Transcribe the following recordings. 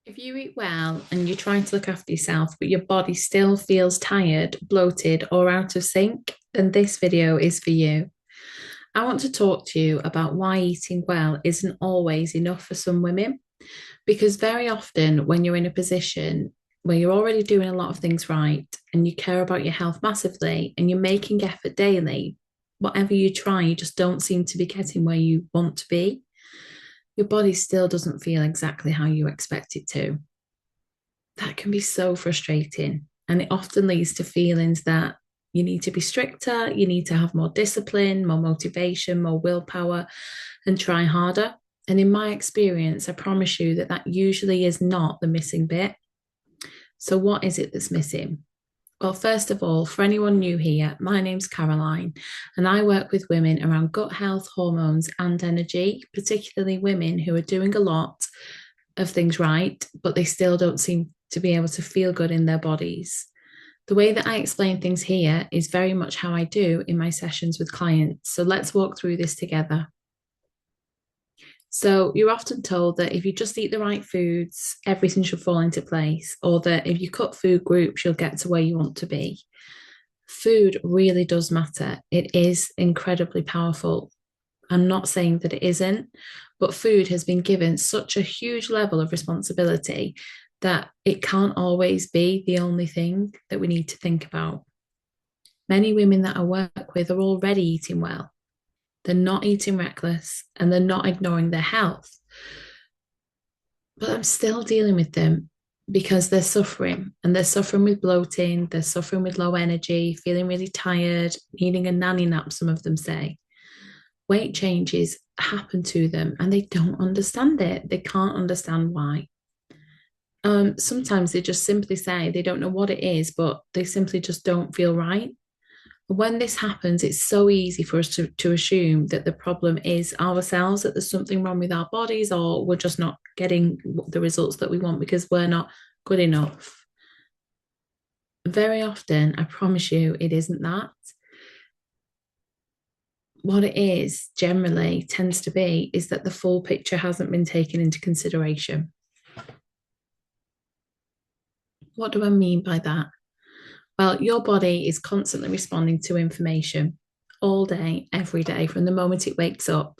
If you eat well and you're trying to look after yourself, but your body still feels tired, bloated, or out of sync, then this video is for you. I want to talk to you about why eating well isn't always enough for some women, because very often when you're in a position where you're already doing a lot of things right and you care about your health massively and you're making effort daily, whatever you try, you just don't seem to be getting where you want to be. Your body still doesn't feel exactly how you expect it to. That can be so frustrating. And it often leads to feelings that you need to be stricter, you need to have more discipline, more motivation, more willpower, and try harder. And in my experience, I promise you that that usually is not the missing bit. So, what is it that's missing? Well, first of all, for anyone new here, my name's Caroline, and I work with women around gut health, hormones, and energy, particularly women who are doing a lot of things right, but they still don't seem to be able to feel good in their bodies. The way that I explain things here is very much how I do in my sessions with clients. So let's walk through this together. So you're often told that if you just eat the right foods, everything should fall into place, or that if you cut food groups, you'll get to where you want to be. Food really does matter. It is incredibly powerful. I'm not saying that it isn't, but food has been given such a huge level of responsibility that it can't always be the only thing that we need to think about. Many women that I work with are already eating well. They're not eating reckless and they're not ignoring their health. But I'm still dealing with them because they're suffering and they're suffering with bloating, they're suffering with low energy, feeling really tired, needing a nanny nap, some of them say. Weight changes happen to them and they don't understand it. They can't understand why. Sometimes they just simply say they don't know what it is, but they simply just don't feel right. When this happens, it's so easy for us to assume that the problem is ourselves, that there's something wrong with our bodies, or we're just not getting the results that we want because we're not good enough. Very often, I promise you, it isn't that. What it is generally tends to be is that the full picture hasn't been taken into consideration. What do I mean by that? Well, your body is constantly responding to information all day, every day, from the moment it wakes up.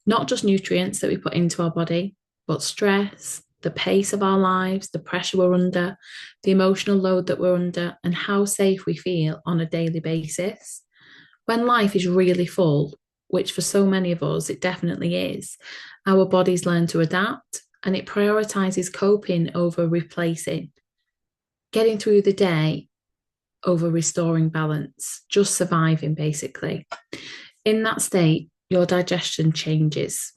Not just nutrients that we put into our body, but stress, the pace of our lives, the pressure we're under, the emotional load that we're under, and how safe we feel on a daily basis. When life is really full, which for so many of us it definitely is, our bodies learn to adapt and it prioritizes coping over replacing, getting through the day over restoring balance, just surviving basically. In that state, your digestion changes.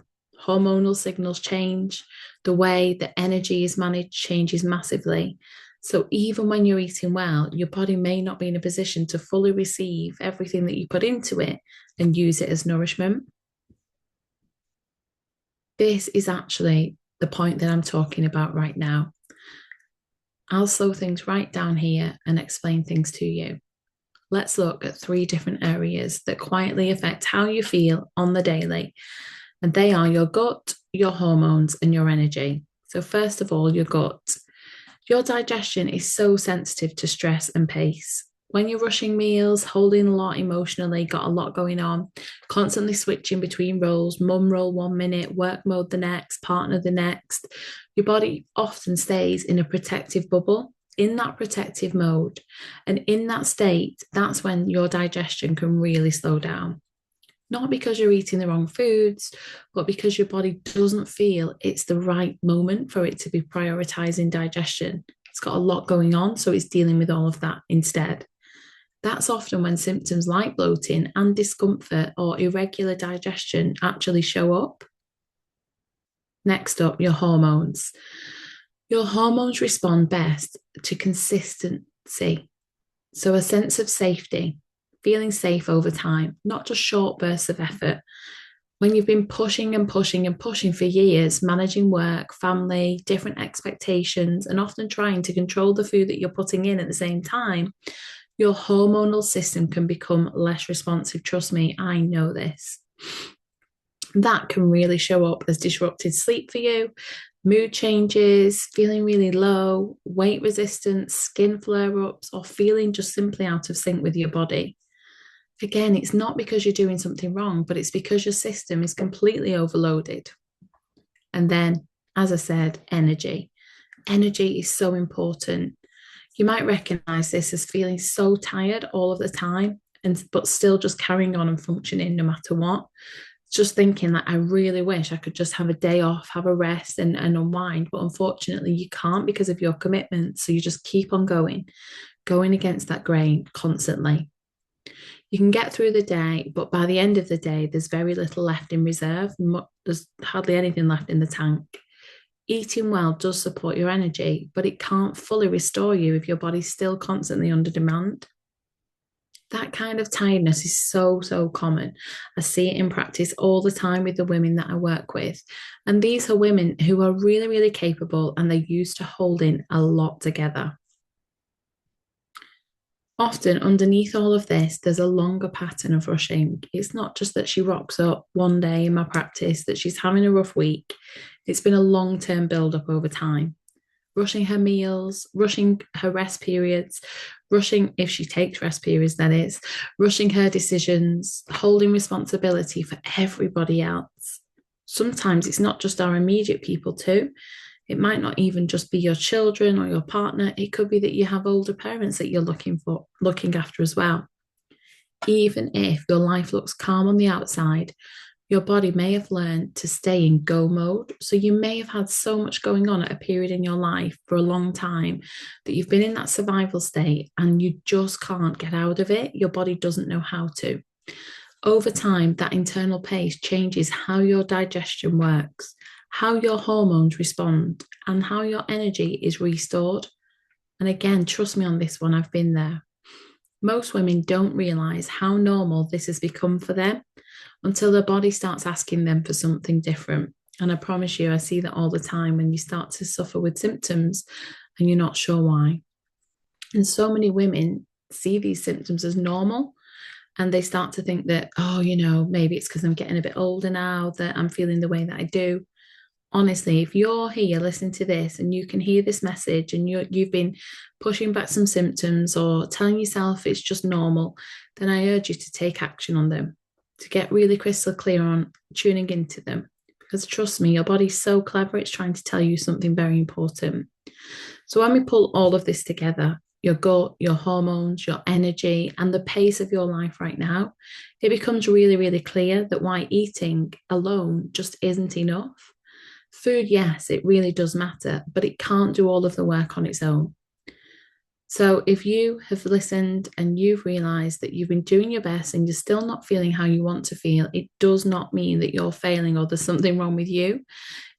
Hormonal signals change. The way that energy is managed changes massively. So even when you're eating well, your body may not be in a position to fully receive everything that you put into it and use it as nourishment. This is actually the point that I'm talking about right now. I'll slow things right down here and explain things to you. Let's look at three different areas that quietly affect how you feel on the daily. And they are your gut, your hormones, and your energy. So, first of all, your gut. Your digestion is so sensitive to stress and pace. When you're rushing meals, holding a lot emotionally, got a lot going on, constantly switching between roles, mum role 1 minute, work mode the next, partner the next, your body often stays in a protective bubble, in that protective mode. And in that state, that's when your digestion can really slow down. Not because you're eating the wrong foods, but because your body doesn't feel it's the right moment for it to be prioritizing digestion. It's got a lot going on, so it's dealing with all of that instead. That's often when symptoms like bloating and discomfort or irregular digestion actually show up. Next up, your hormones. Your hormones respond best to consistency. So, a sense of safety, feeling safe over time, not just short bursts of effort. When you've been pushing and pushing and pushing for years, managing work, family, different expectations, and often trying to control the food that you're putting in at the same time, your hormonal system can become less responsive. Trust me, I know this. That can really show up as disrupted sleep for you, mood changes, feeling really low, weight resistance, skin flare ups, or feeling just simply out of sync with your body. Again, it's not because you're doing something wrong, but it's because your system is completely overloaded. And then, as I said, energy. Energy is so important. You might recognize this as feeling so tired all of the time, and but still just carrying on and functioning no matter what. Just thinking that I really wish I could just have a day off, have a rest and unwind. But unfortunately, you can't because of your commitment. So you just keep on going against that grain constantly. You can get through the day, but by the end of the day, there's very little left in reserve. There's hardly anything left in the tank. Eating well does support your energy, but it can't fully restore you if your body's still constantly under demand. That kind of tiredness is so, so common. I see it in practice all the time with the women that I work with. And these are women who are really, really capable and they're used to holding a lot together. Often, underneath all of this, there's a longer pattern of rushing. It's not just that she rocks up one day in my practice, that she's having a rough week. It's been a long term build up over time. Rushing her meals, rushing her rest periods, rushing if she takes rest periods, that is, rushing her decisions, holding responsibility for everybody else. Sometimes it's not just our immediate people, too. It might not even just be your children or your partner. It could be that you have older parents that you're looking after as well. Even if your life looks calm on the outside, your body may have learned to stay in go mode. So you may have had so much going on at a period in your life for a long time that you've been in that survival state and you just can't get out of it. Your body doesn't know how to. Over time, that internal pace changes how your digestion works, how your hormones respond, and how your energy is restored. And again, trust me on this one, I've been there. Most women don't realize how normal this has become for them until their body starts asking them for something different. And I promise you, I see that all the time when you start to suffer with symptoms and you're not sure why. And so many women see these symptoms as normal and they start to think that, oh, maybe it's because I'm getting a bit older now that I'm feeling the way that I do. Honestly, if you're here listening to this and you can hear this message and you've been pushing back some symptoms or telling yourself it's just normal, then I urge you to take action on them, to get really crystal clear on tuning into them. Because trust me, your body's so clever, it's trying to tell you something very important. So when we pull all of this together, your gut, your hormones, your energy, and the pace of your life right now, it becomes really, really clear that why eating alone just isn't enough. Food, yes, it really does matter, but it can't do all of the work on its own. So if you have listened and you've realized that you've been doing your best and you're still not feeling how you want to feel, it does not mean that you're failing or there's something wrong with you.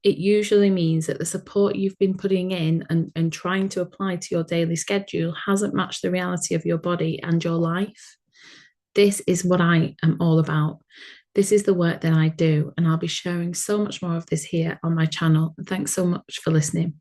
It usually means that the support you've been putting in and trying to apply to your daily schedule hasn't matched the reality of your body and your life. This is what I am all about. This is the work that I do, and I'll be sharing so much more of this here on my channel. Thanks so much for listening.